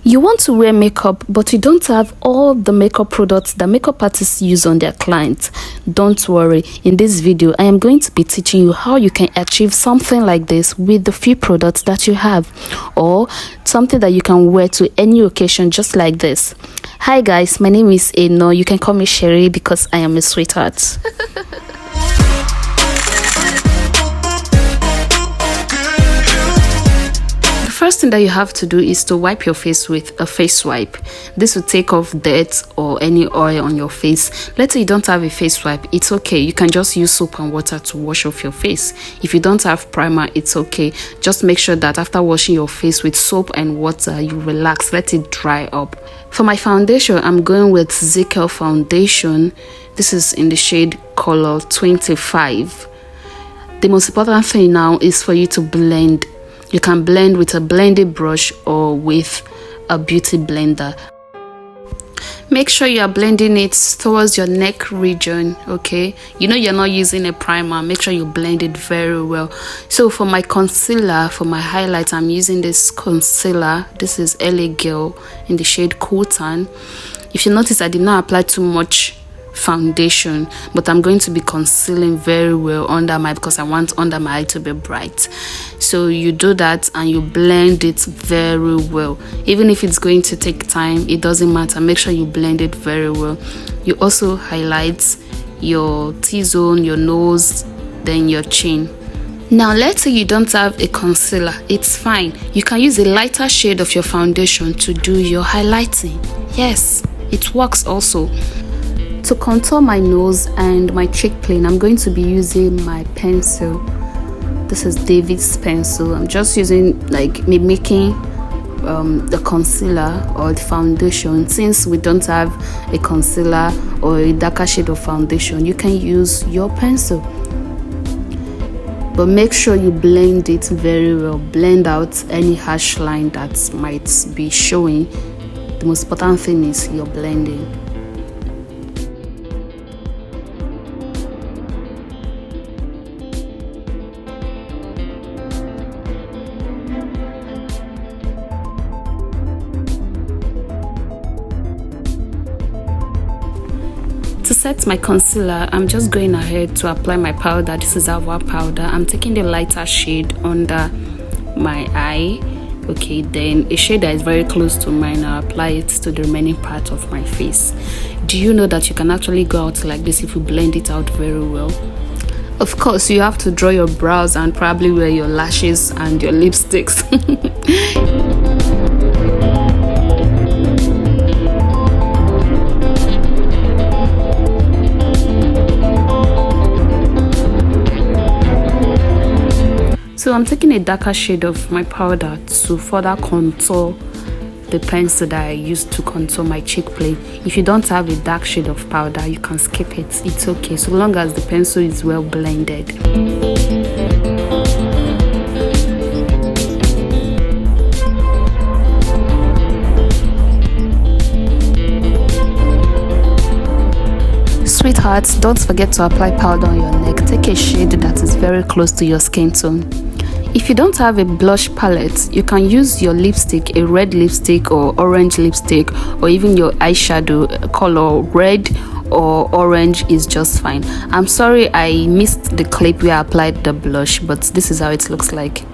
You want to wear makeup, but you don't have all the makeup products that makeup artists use on their clients. Don't worry, in this video I am going to be teaching you how you can achieve something like this with the few products that you have, or something that you can wear to any occasion just like this. Hi guys, my name is Eno. You can call me Sherry because I am a sweetheart. First thing that you have to do is to wipe your face with a face wipe. This will take off dirt or any oil on your face. Let's say you don't have a face wipe, it's okay. You can just use soap and water to wash off your face. If you don't have primer, it's okay. Just make sure that after washing your face with soap and water, you relax, let it dry up. For my foundation, I'm going with Zickel foundation. This is in the shade color 25. The most important thing now is for you to blend. You can blend with a blending brush or with a beauty blender. Make sure you are blending it towards your neck region, okay? You know you're not using a primer. Make sure you blend it very well. So for my concealer, for my highlight, I'm using this concealer. This is LA Girl in the shade Cool Tan. If you notice, I did not apply too much foundation, but I'm going to be concealing very well under my, because I want under my eye to be bright. So you do that and you blend it very well. Even if it's going to take time, it doesn't matter. Make sure you blend it very well. You also highlight your T-zone, your nose, then your chin. Now let's say you don't have a concealer, it's fine. You can use a lighter shade of your foundation to do your highlighting. Yes, it works also. To contour my nose and my cheek plane, I'm going to be using my pencil. This is David's pencil. I'm just using, like, mimicking the concealer or the foundation. Since we don't have a concealer or a darker shade of foundation, you can use your pencil. But make sure you blend it very well. Blend out any harsh line that might be showing. The most important thing is your blending. To set my concealer, I'm just going ahead to apply my powder. This is our powder. I'm taking the lighter shade under my eye. Okay, then a shade that is very close to mine, I'll apply it to the remaining part of my face. Do you know that you can actually go out like this if you blend it out very well? Of course, you have to draw your brows and probably wear your lashes and your lipsticks. So I'm taking a darker shade of my powder to further contour the pencil that I used to contour my cheek plane. If you don't have a dark shade of powder, you can skip it. It's okay, so long as the pencil is well blended. Sweethearts, don't forget to apply powder on your neck. Take a shade that is very close to your skin tone. If you don't have a blush palette, you can use your lipstick, a red lipstick or orange lipstick, or even your eyeshadow color. Red or orange is just fine. I'm sorry I missed the clip where I applied the blush, but this is how it looks like.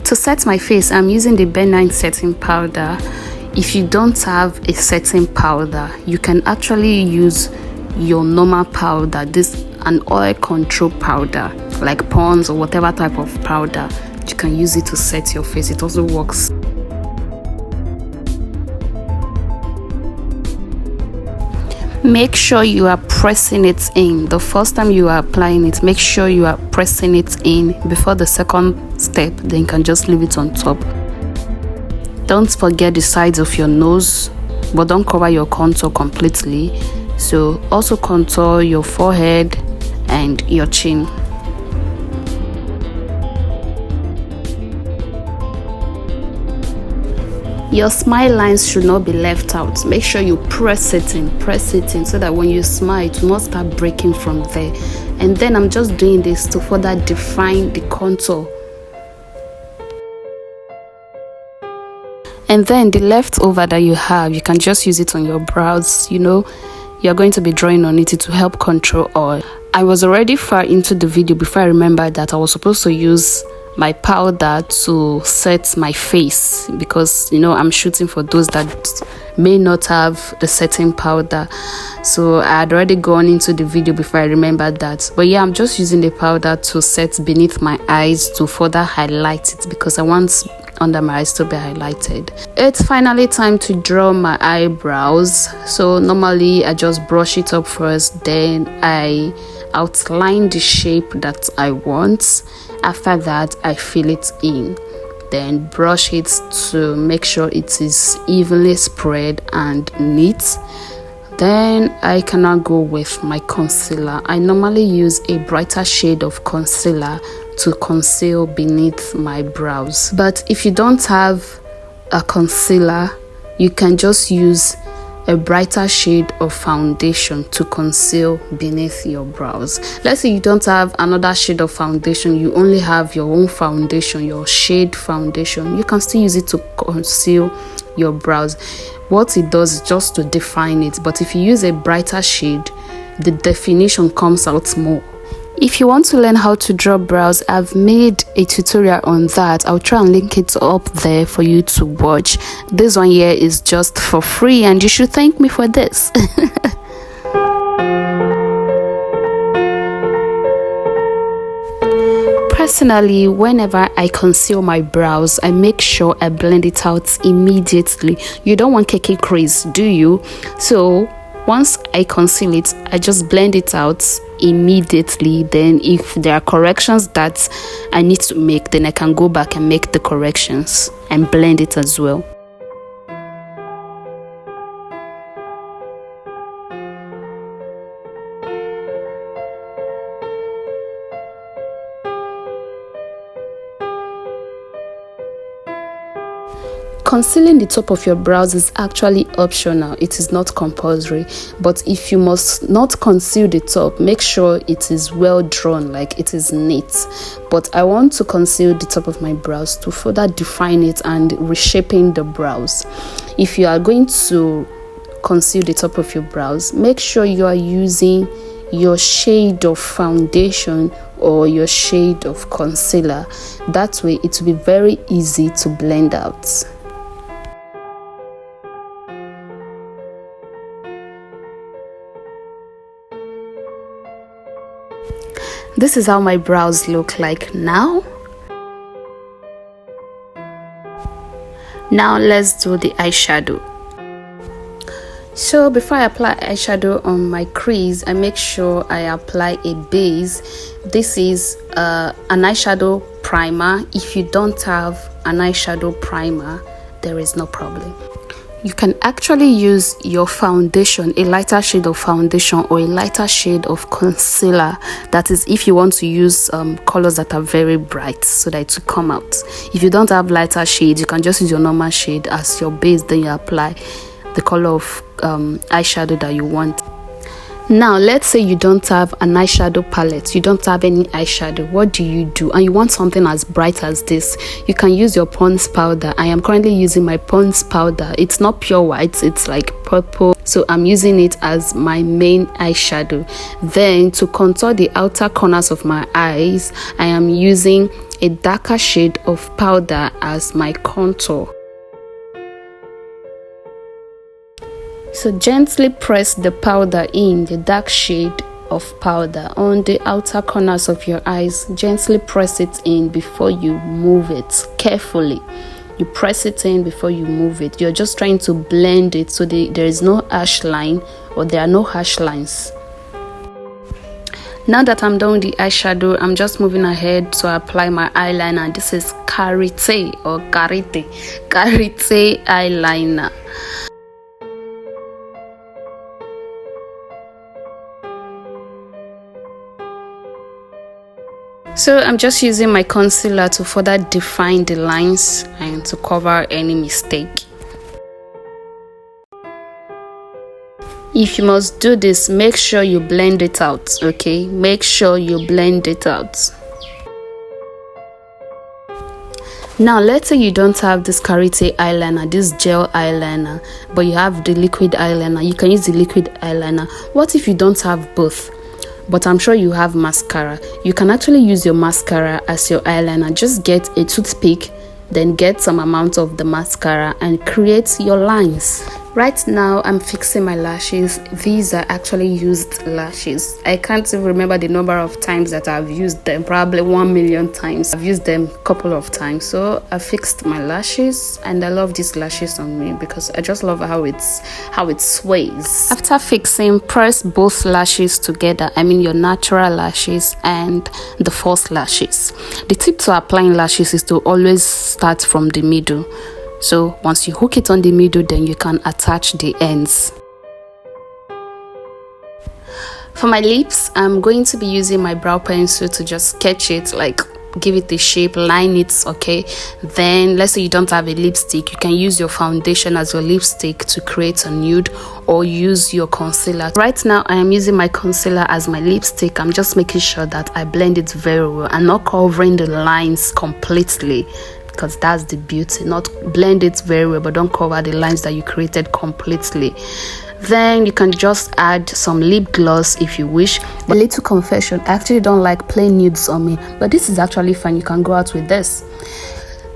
To set my face, I'm using the Benign setting powder. If you don't have a setting powder, you can actually use your normal powder. This an oil control powder like Pond's or whatever type of powder. You can use it to set your face. It also works. Make sure you are pressing it in. The first time you are applying it, make sure you are pressing it in before the second step. Then you can just leave it on top. Don't forget the sides of your nose, but don't cover your contour completely. So also contour your forehead and your chin. Your smile lines should not be left out. Make sure you press it in so that when you smile, it will not start breaking from there. And then I'm just doing this to further define the contour. And then the leftover that you have, you can just use it on your brows. You know, you're going to be drawing on it to help control oil. I was already far into the video before I remembered that I was supposed to use my powder to set my face, because you know I'm shooting for those that may not have the setting powder. So I had already gone into the video before I remembered that. But yeah, I'm just using the powder to set beneath my eyes to further highlight it, because I want under my eyes to be highlighted. It's finally time to draw my eyebrows. So normally I just brush it up first, then I outline the shape that I want. After that, I fill it in, then brush it to make sure it is evenly spread and neat. Then I can now go with my concealer. I normally use a brighter shade of concealer to conceal beneath my brows, but if you don't have a concealer, you can just use a brighter shade of foundation to conceal beneath your brows. Let's say you don't have another shade of foundation, you only have your own foundation, your shade foundation. You can still use it to conceal your brows. What it does is just to define it, but if you use a brighter shade, the definition comes out more. If you want to learn how to draw brows, I've made a tutorial on that. I'll try and link it up there for you to watch. This one here is just for free, and you should thank me for this. Personally, whenever I conceal my brows, I make sure I blend it out immediately. You don't want cakey crease, do you? So once I conceal it, I just blend it out immediately. Then if there are corrections that I need to make, then I can go back and make the corrections and blend it as well. Concealing the top of your brows is actually optional. It is not compulsory. But if you must not conceal the top, make sure it is well drawn, like it is neat. But I want to conceal the top of my brows to further define it and reshaping the brows. If you are going to conceal the top of your brows, make sure you are using your shade of foundation or your shade of concealer. That way it will be very easy to blend out. This is how my brows look like now. Now let's do the eyeshadow. So before I apply eyeshadow on my crease, I make sure I apply a base. This is an eyeshadow primer. If you don't have an eyeshadow primer, there is no problem. You can actually use your foundation, a lighter shade of foundation or a lighter shade of concealer. That is if you want to use colors that are very bright so that it will come out. If you don't have lighter shades, you can just use your normal shade as your base, then you apply the color of eyeshadow that you want. Now let's say you don't have an eyeshadow palette, you don't have any eyeshadow. What do? And you want something as bright as this. You can use your Pond's powder. I am currently using my Pond's powder. It's not pure white, it's like purple, so I'm using it as my main eyeshadow. Then to contour the outer corners of my eyes, I am using a darker shade of powder as my contour. So gently press the powder in, the dark shade of powder, on the outer corners of your eyes. Gently press it in before you move it. Carefully, you press it in before you move it. You're just trying to blend it so there is no harsh line, or there are no harsh lines. Now that I'm done with the eyeshadow, I'm just moving ahead to apply my eyeliner. This is Karité or Karité eyeliner. So I'm just using my concealer to further define the lines and to cover any mistake. If you must do this, make sure you blend it out, okay? Make sure you blend it out. Now let's say you don't have this karate eyeliner, this gel eyeliner, but you have the liquid eyeliner. You can use the liquid eyeliner. What if you don't have both, but I'm sure you have mascara? You can actually use your mascara as your eyeliner. Just get a toothpick, then get some amount of the mascara and create your lines. Right now I'm fixing my lashes. These are actually used lashes. I can't even remember the number of times that I've used them, probably 1,000,000 times. I've used them a couple of times. So I fixed my lashes and I love these lashes on me because I just love how it sways. After fixing, press both lashes together. I mean your natural lashes and the false lashes. The tip to applying lashes is to always start from the middle. So once you hook it on the middle, then you can attach the ends. For my lips, I'm going to be using my brow pencil to just sketch it, like give it a shape, line it, okay? Then let's say you don't have a lipstick, you can use your foundation as your lipstick to create a nude, or use your concealer. Right now I am using my concealer as my lipstick. I'm just making sure that I blend it very well and not covering the lines completely, because that's the beauty. Not blend it very well, but don't cover the lines that you created completely. Then you can just add some lip gloss if you wish. A little confession, I actually don't like plain nudes on me, but this is actually fine. You can go out with this.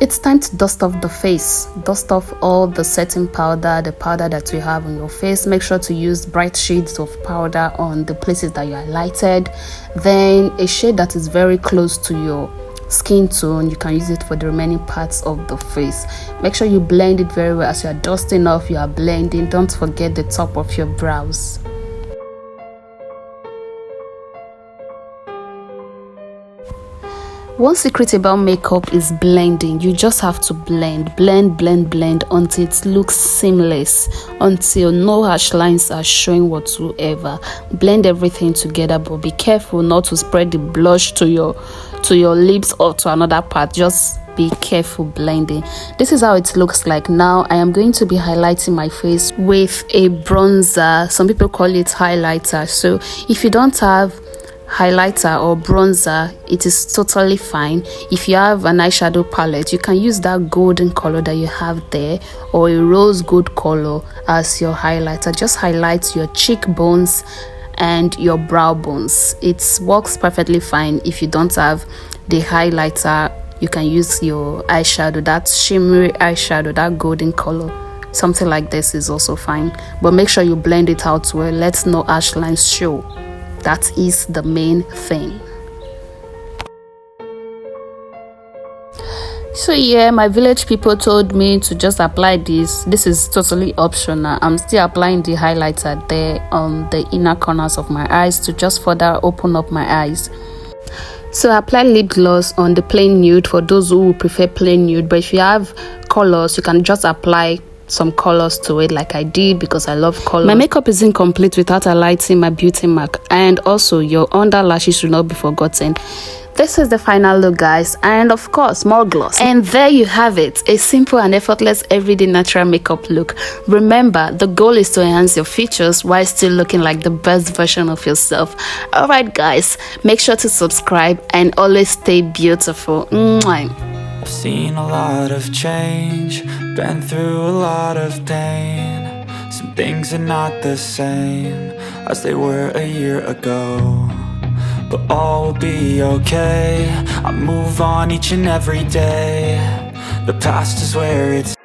It's time to dust off the face. Dust off all the setting powder, the powder that you have on your face. Make sure to use bright shades of powder on the places that you highlighted. Then a shade that is very close to your skin tone, you can use it for the remaining parts of the face. Make sure you blend it very well. As you are dusting off, you are blending. Don't forget the top of your brows. One secret about makeup is blending. You just have to blend until it looks seamless, until no harsh lines are showing whatsoever. Blend everything together, but be careful not to spread the blush to your lips or to another part. Just be careful blending. This is how it looks like. Now I am going to be highlighting my face with a bronzer. Some people call it highlighter. So if you don't have highlighter or bronzer, it is totally fine. If you have an eyeshadow palette, you can use that golden color that you have there, or a rose gold color as your highlighter. Just highlight your cheekbones and your brow bones. It works perfectly fine. If you don't have the highlighter, you can use your eyeshadow, that shimmery eyeshadow, that golden color. Something like this is also fine, but make sure you blend it out well. Let no harsh lines show. That is the main thing. So yeah, my village people told me to just apply this. This is totally optional. I'm still applying the highlighter there on the inner corners of my eyes to just further open up my eyes. So apply lip gloss on the plain nude for those who prefer plain nude, but if you have colors, you can just apply some colors to it like I did, because I love colors. My makeup is incomplete without highlighting my beauty mark, and also your under lashes should not be forgotten. This is the final look, guys, and of course more gloss. And there you have it, a simple and effortless everyday natural makeup look. Remember, the goal is to enhance your features while still looking like the best version of yourself. All right guys, make sure to subscribe and always stay beautiful. Mwah. I've seen a lot of change, been through a lot of pain. Some things are not the same as they were a year ago, but all will be okay. I move on each and every day. The past is where it's